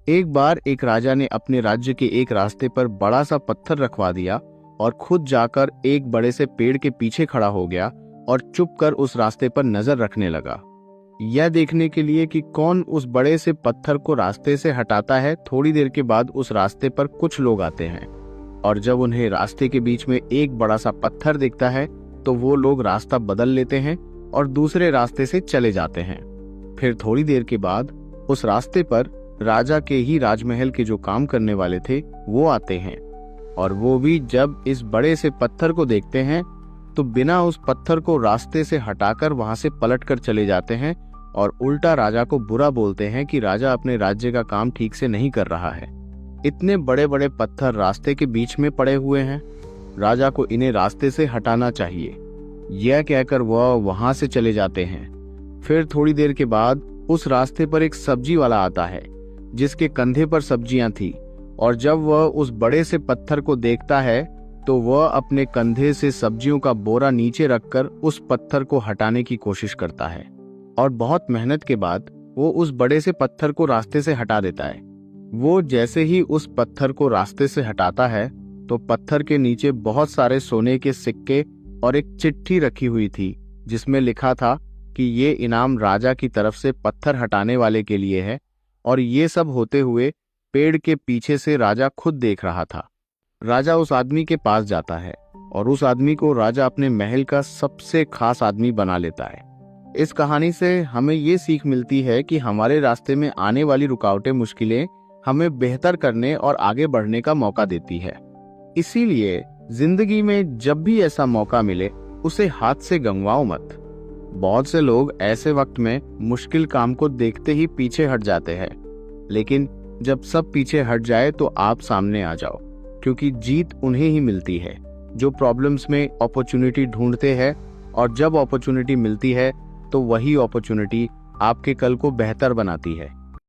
एक बार एक राजा ने अपने राज्य के एक रास्ते पर बड़ा सा पत्थर रखवा दिया और खुद जाकर एक बड़े से पेड़ के पीछे खड़ा हो गया और चुपकर उस रास्ते पर नजर रखने लगा, यह देखने के लिए कि कौन उस बड़े से पत्थर को रास्ते से हटाता है। थोड़ी देर के बाद उस रास्ते पर कुछ लोग आते हैं और जब उन्हें रास्ते के बीच में एक बड़ा सा पत्थर दिखता है तो वो लोग रास्ता बदल लेते हैं और दूसरे रास्ते से चले जाते हैं। फिर थोड़ी देर के बाद उस रास्ते पर राजा के ही राजमहल के जो काम करने वाले थे वो आते हैं और वो भी जब इस बड़े से पत्थर को देखते हैं तो बिना उस पत्थर को रास्ते से हटाकर वहां से पलटकर चले जाते हैं और उल्टा राजा को बुरा बोलते हैं कि राजा अपने राज्य का काम ठीक से नहीं कर रहा है। इतने बड़े बड़े पत्थर रास्ते के बीच में पड़े हुए हैं, राजा को इन्हें रास्ते से हटाना चाहिए, यह कहकर वह वहां से चले जाते हैं। फिर थोड़ी देर के बाद उस रास्ते पर एक सब्जी वाला आता है जिसके कंधे पर सब्जियां थी और जब वह उस बड़े से पत्थर को देखता है तो वह अपने कंधे से सब्जियों का बोरा नीचे रखकर उस पत्थर को हटाने की कोशिश करता है और बहुत मेहनत के बाद वो उस बड़े से पत्थर को रास्ते से हटा देता है। वो जैसे ही उस पत्थर को रास्ते से हटाता है तो पत्थर के नीचे बहुत सारे सोने के सिक्के और एक चिट्ठी रखी हुई थी जिसमें लिखा था कि ये इनाम राजा की तरफ से पत्थर हटाने वाले के लिए है। और ये सब होते हुए पेड़ के पीछे से राजा खुद देख रहा था। राजा उस आदमी के पास जाता है और उस आदमी को राजा अपने महल का सबसे खास आदमी बना लेता है। इस कहानी से हमें ये सीख मिलती है कि हमारे रास्ते में आने वाली रुकावटें, मुश्किलें हमें बेहतर करने और आगे बढ़ने का मौका देती है। इसीलिए जिंदगी में जब भी ऐसा मौका मिले उसे हाथ से गंवाओ मत। बहुत से लोग ऐसे वक्त में मुश्किल काम को देखते ही पीछे हट जाते हैं, लेकिन जब सब पीछे हट जाए तो आप सामने आ जाओ, क्योंकि जीत उन्हें ही मिलती है जो प्रॉब्लम्स में अपॉर्चुनिटी ढूंढते हैं। और जब अपॉर्चुनिटी मिलती है तो वही अपॉर्चुनिटी आपके कल को बेहतर बनाती है।